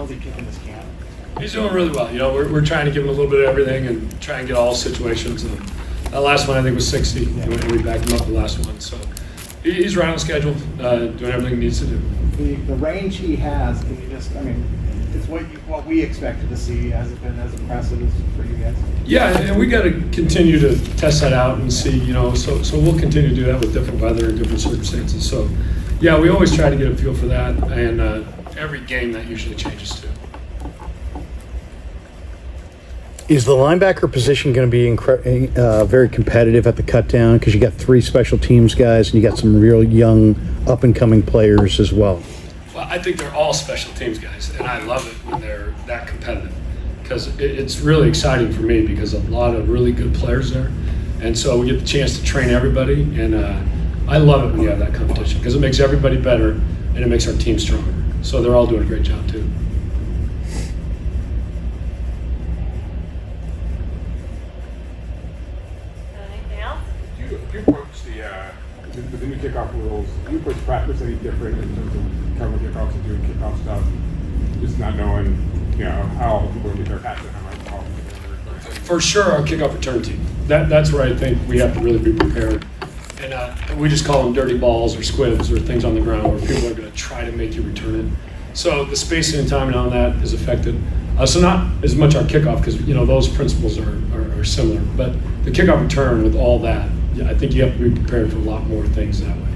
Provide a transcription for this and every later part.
How's he kicking this camp? He's doing really well. You know, we're trying to give him a little bit of everything and try and get all situations. And that last one I think was 60, and we backed him up the last one. So he's right on schedule, doing everything he needs to do. The range he has, can you just, I mean, it's what we expected to see. Has it been as impressive as for you guys? Yeah, and we got to continue to test that out and see, you know, so we'll continue to do that with different weather and different circumstances. So, yeah, we always try to get a feel for that, and every game that usually changes too. Is the linebacker position going to be very competitive at the cut down? Because you got 3 special teams guys and you got some real young, up-and-coming players as well. Well, I think they're all special teams guys, and I love it when they're that competitive because it's really exciting for me because a lot of really good players there. And so we get the chance to train everybody, and I love it when you have that competition because it makes everybody better and it makes our team stronger. So they're all doing a great job too. Do you approach the new kickoff rules? Do you approach practice any different in terms of covering kickoffs and doing kickoff stuff? Just not knowing, you know, how people get their passes and how much call. For sure, our kickoff return team. That's where I think we have to really be prepared. And we just call them dirty balls or squibs or things on the ground where people are going to try to make you return it. So the spacing and timing on that is affected. So not as much our kickoff because, you know, those principles are similar. But the kickoff return with all that, I think you have to be prepared for a lot more things that way.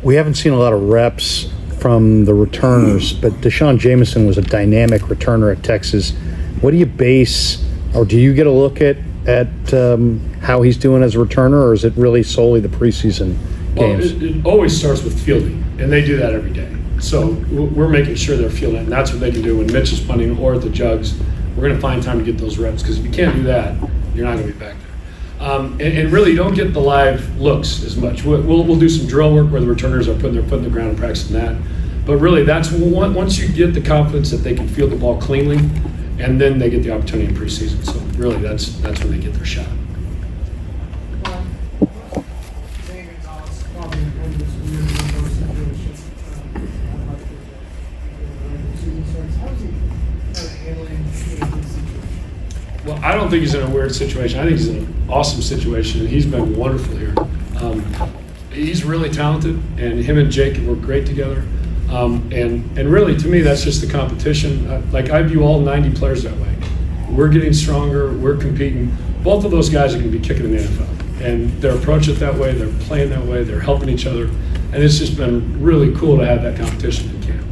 We haven't seen a lot of reps from the returners, but Deshaun Jameson was a dynamic returner at Texas. What do you base, or do you get a look at how he's doing as a returner, or is it really solely the preseason games? Well, it always starts with fielding, and they do that every day. So we're making sure they're fielding it, and that's what they can do when Mitch is punting or at the jugs. We're going to find time to get those reps because if you can't do that, you're not going to be back there. And really, you don't get the live looks as much. We'll do some drill work where the returners are putting their foot in the ground and practicing that. But really, that's once you get the confidence that they can field the ball cleanly, and then they get the opportunity in preseason. So really, that's when they get their shot. Well, I don't think he's in a weird situation. I think he's in an awesome situation, and he's been wonderful here. He's really talented, and him and Jake work great together. And really, to me, that's just the competition. I view all 90 players that way. We're getting stronger. We're competing. Both of those guys are going to be kicking in the NFL, and they're approaching it that way. They're playing that way. They're helping each other, and it's just been really cool to have that competition in camp.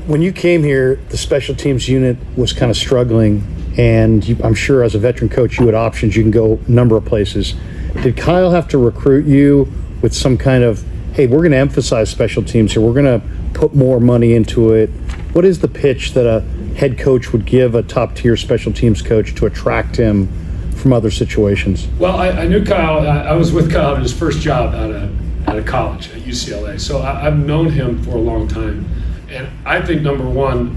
When you came here, the special teams unit was kind of struggling, and I'm sure as a veteran coach, you had options. You can go a number of places. Did Kyle have to recruit you with some kind of, hey, we're going to emphasize special teams here. We're going to put more money into it. What is the pitch that a head coach would give a top-tier special teams coach to attract him from other situations? Well, I knew Kyle. I was with Kyle at his first job out of college at UCLA. So I've known him for a long time. And I think, number one,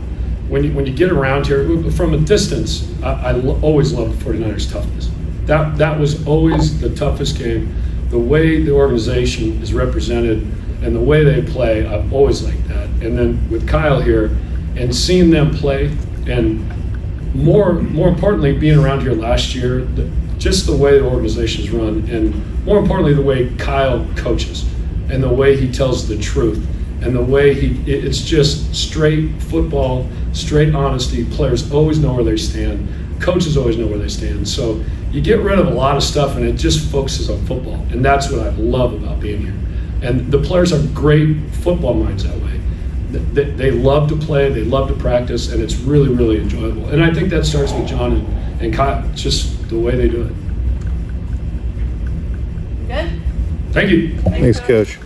when you get around here, from a distance, I always loved 49ers toughness. That was always the toughest game. The way the organization is represented and the way they play, I've always liked that. And then with Kyle here and seeing them play, and more importantly, being around here last year, just the way the organization is run, and more importantly, the way Kyle coaches and the way he tells the truth. And the way it's just straight football, straight honesty. Players always know where they stand. Coaches always know where they stand. So you get rid of a lot of stuff and it just focuses on football. And that's what I love about being here. And the players are great football minds that way. They love to play, they love to practice, and it's really, really enjoyable. And I think that starts with John and Kyle, just the way they do it. Good? Thank you. Thanks, Coach.